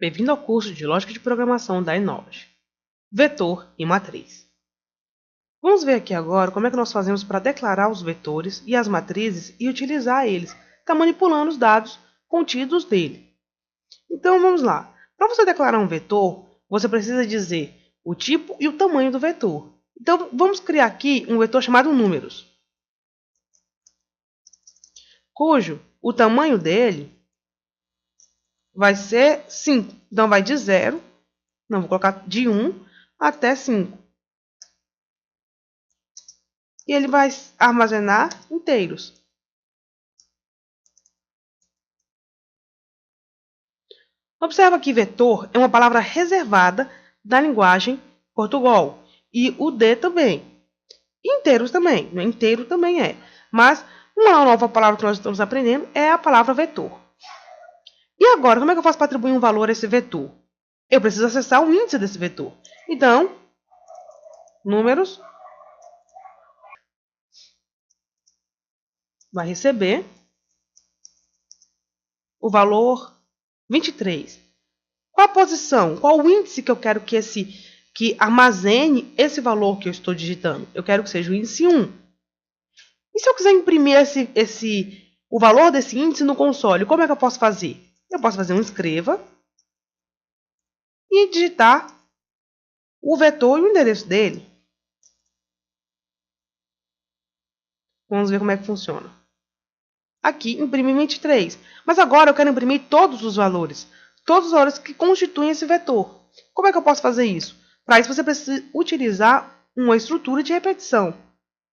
Bem-vindo ao curso de Lógica de Programação da Innovate. Vetor e matriz. Vamos ver aqui agora como é que nós fazemos para declarar os vetores e as matrizes e utilizar eles, manipulando os dados contidos dele. Então vamos lá. Para você declarar um vetor, você precisa dizer o tipo e o tamanho do vetor. Então vamos criar aqui um vetor chamado números, cujo o tamanho dele vai ser 5. Então vai de 0, não, vou colocar de 1 até 5. E ele vai armazenar inteiros. Observa que vetor é uma palavra reservada da linguagem Portugal. E o D também. Inteiros também. Inteiro também é. Mas uma nova palavra que nós estamos aprendendo é a palavra vetor. E agora, como é que eu faço para atribuir um valor a esse vetor? Eu preciso acessar o índice desse vetor. Então, números vai receber o valor 23. Qual a posição? Qual o índice que eu quero que armazene esse valor que eu estou digitando? Eu quero que seja o índice 1. E se eu quiser imprimir o valor desse índice no console, como é que eu posso fazer? Eu posso fazer um escreva e digitar o vetor e o endereço dele. Vamos ver como é que funciona. Aqui imprime 23. Mas agora eu quero imprimir todos os valores que constituem esse vetor. Como é que eu posso fazer isso? Para isso você precisa utilizar uma estrutura de repetição.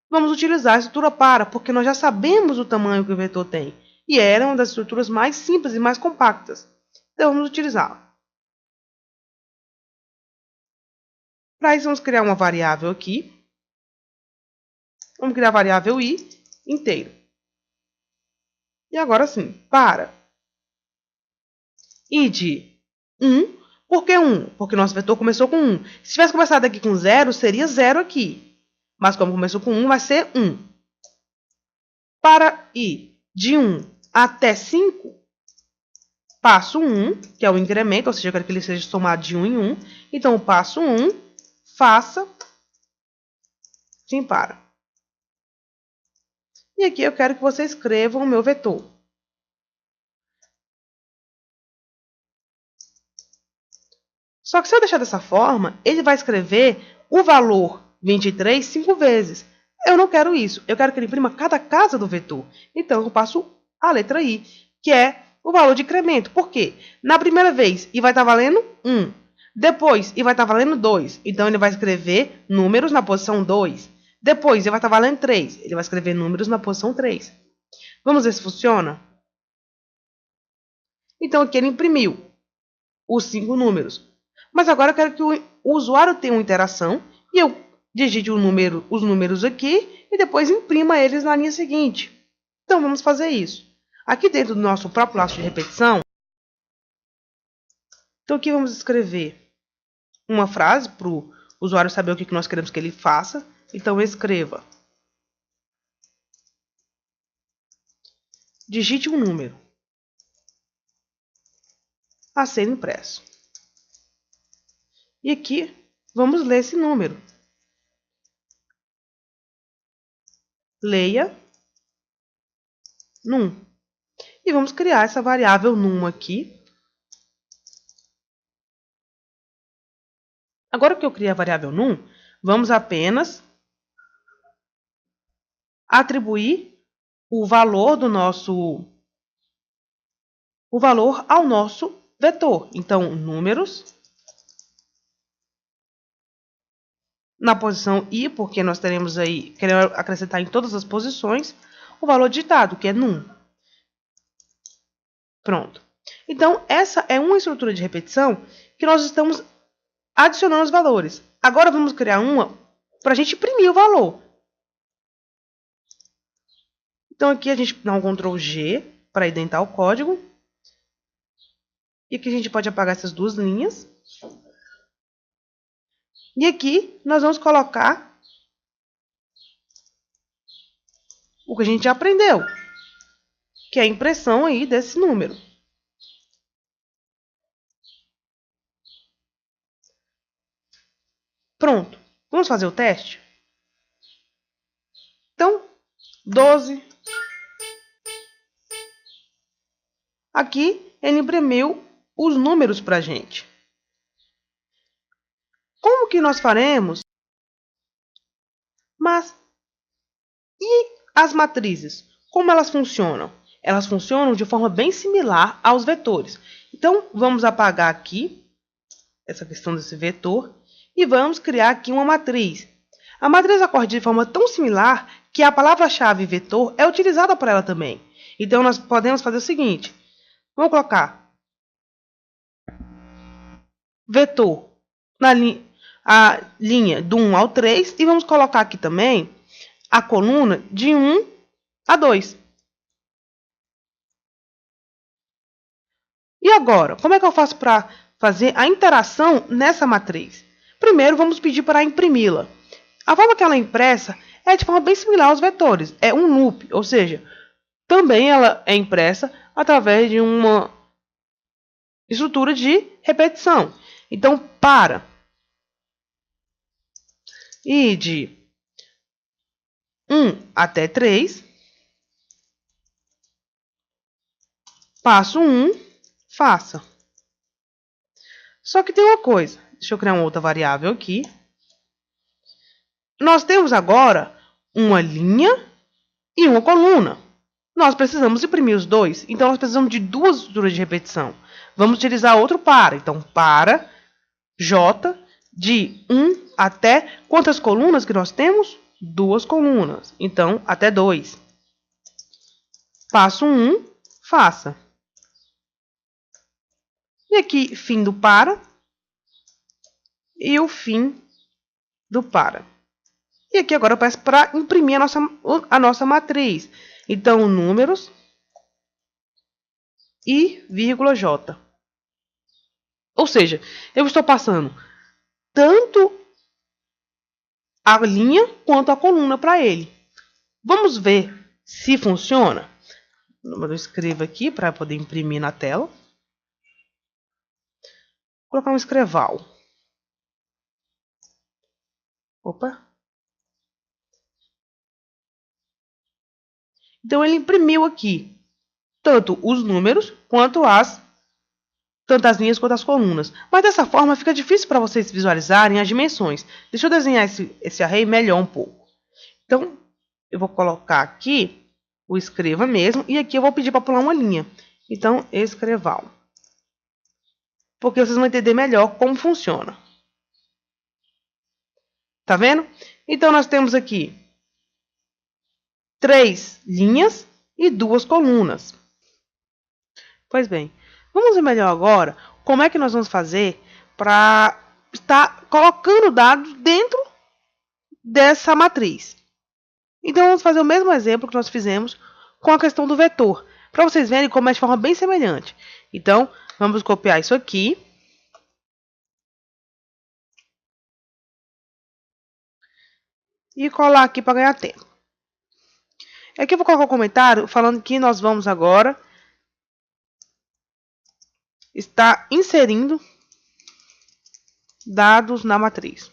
Vamos utilizar a estrutura para, porque nós já sabemos o tamanho que o vetor tem. E era uma das estruturas mais simples e mais compactas. Então vamos utilizá-la. Para isso vamos criar uma variável aqui. Vamos criar a variável i inteiro. E agora sim, para i de 1. Por que 1? Porque nosso vetor começou com 1. Se tivesse começado aqui com 0, seria 0 aqui. Mas como começou com 1, vai ser 1. Para i de 1 até 5, passo 1, que é o incremento, ou seja, eu quero que ele seja somado de 1 em 1. Então, o passo 1, faça, sim, para. E aqui eu quero que você escreva o meu vetor. Só que se eu deixar dessa forma, ele vai escrever o valor 23 5 vezes. Eu não quero isso. Eu quero que ele imprima cada casa do vetor. Então, eu passo a letra I, que é o valor de incremento. Por quê? Na primeira vez, I vai estar valendo 1. Depois, I vai estar valendo 2. Então, ele vai escrever números na posição 2. Depois, I vai estar valendo 3. Ele vai escrever números na posição 3. Vamos ver se funciona? Então, aqui ele imprimiu os 5 números. Mas agora eu quero que o usuário tenha uma interação e eu digite os números aqui e depois imprima eles na linha seguinte. Então, vamos fazer isso. Aqui dentro do nosso próprio laço de repetição, então aqui vamos escrever uma frase para o usuário saber o que nós queremos que ele faça. Então, escreva. Digite um número a ser impresso. E aqui, vamos ler esse número. Leia num. E vamos criar essa variável num aqui. Agora que eu criei a variável num, vamos apenas atribuir o valor ao nosso vetor. Então, números na posição i, porque nós teremos aí, queremos acrescentar em todas as posições, o valor digitado, que é num. Pronto. Então, essa é uma estrutura de repetição que nós estamos adicionando os valores. Agora, vamos criar uma para a gente imprimir o valor. Então, aqui a gente dá um Ctrl G para identar o código. E aqui a gente pode apagar essas duas linhas. E aqui nós vamos colocar o que a gente já aprendeu, que é a impressão aí desse número. Pronto. Vamos fazer o teste? Então, 12. Aqui, ele imprimiu os números para a gente. Como que nós faremos? Mas, e as matrizes? Como elas funcionam? Elas funcionam de forma bem similar aos vetores. Então, vamos apagar aqui essa questão desse vetor e vamos criar aqui uma matriz. A matriz ocorre de forma tão similar que a palavra-chave vetor é utilizada por ela também. Então, nós podemos fazer o seguinte. Vamos colocar vetor na a linha do 1 ao 3 e vamos colocar aqui também a coluna de 1 a 2. E agora, como é que eu faço para fazer a interação nessa matriz? Primeiro, vamos pedir para imprimi-la. A forma que ela é impressa é de forma bem similar aos vetores. É um loop, ou seja, também ela é impressa através de uma estrutura de repetição. Então, para e de 1 até 3, passo 1, faça. Só que tem uma coisa. Deixa eu criar uma outra variável aqui. Nós temos agora uma linha e uma coluna. Nós precisamos imprimir os dois. Então, nós precisamos de duas estruturas de repetição. Vamos utilizar outro para. Então, para J de 1 até... Quantas colunas que nós temos? 2 colunas. Então, até 2. Passo 1, faça. E aqui, fim do para. E o fim do para. E aqui agora eu peço para imprimir a nossa matriz. Então, números e vírgula J. Ou seja, eu estou passando tanto a linha quanto a coluna para ele. Vamos ver se funciona. Eu escrevo aqui para poder imprimir na tela. Vou colocar um escreval. Opa. Então, ele imprimiu aqui tanto os números quanto tanto as linhas quanto as colunas. Mas dessa forma fica difícil para vocês visualizarem as dimensões. Deixa eu desenhar esse array melhor um pouco. Então, eu vou colocar aqui o escreva mesmo. E aqui eu vou pedir para pular uma linha. Então, escreval. Porque vocês vão entender melhor como funciona. Tá vendo? Então, nós temos aqui 3 linhas e 2 colunas. Pois bem, vamos ver melhor agora como é que nós vamos fazer para estar colocando dados dentro dessa matriz. Então, vamos fazer o mesmo exemplo que nós fizemos com a questão do vetor, para vocês verem como é de forma bem semelhante. Então, vamos copiar isso aqui. E colar aqui para ganhar tempo. Aqui eu vou colocar um comentário falando que nós vamos agora estar inserindo dados na matriz.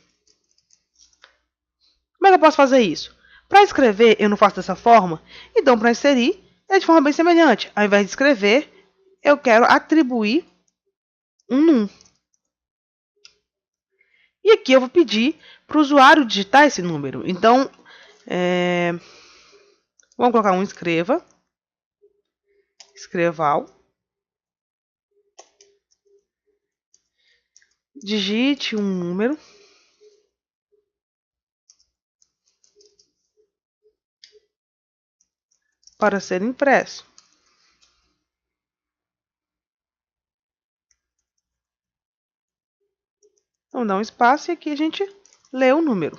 Como é que eu posso fazer isso? Para escrever, eu não faço dessa forma. Então, para inserir, é de forma bem semelhante. Ao invés de escrever, eu quero atribuir um num. E aqui eu vou pedir para o usuário digitar esse número. Então, vamos colocar um escreva. Escreval. Digite um número. Para ser impresso. Vamos dar um espaço e aqui a gente lê o número.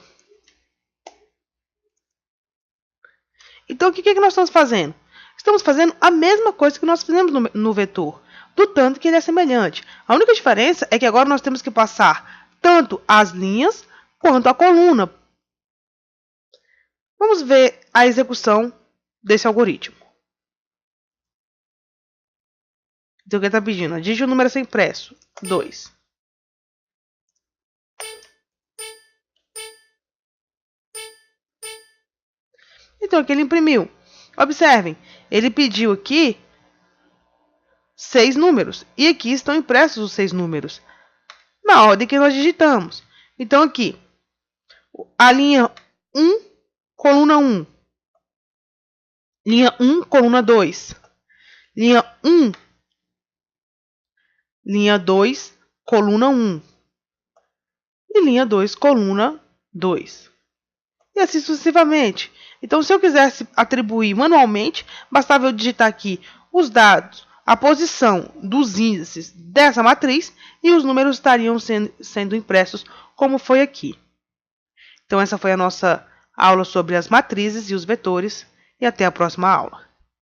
Então, o que nós estamos fazendo? Estamos fazendo a mesma coisa que nós fizemos no vetor, do tanto que ele é semelhante. A única diferença é que agora nós temos que passar tanto as linhas quanto a coluna. Vamos ver a execução desse algoritmo. Então, o que ele está pedindo? Digite o número a ser impresso. 2. Então aqui ele imprimiu. Observem, ele pediu aqui 6 números. E aqui estão impressos os 6 números, na ordem que nós digitamos. Então aqui, a linha 1, coluna 1. Linha 1, coluna 2. Linha 1, linha 2, coluna 1. E linha 2, coluna 2. E assim sucessivamente. Então, se eu quisesse atribuir manualmente, bastava eu digitar aqui os dados, a posição dos índices dessa matriz e os números estariam sendo impressos como foi aqui. Então, essa foi a nossa aula sobre as matrizes e os vetores e até a próxima aula.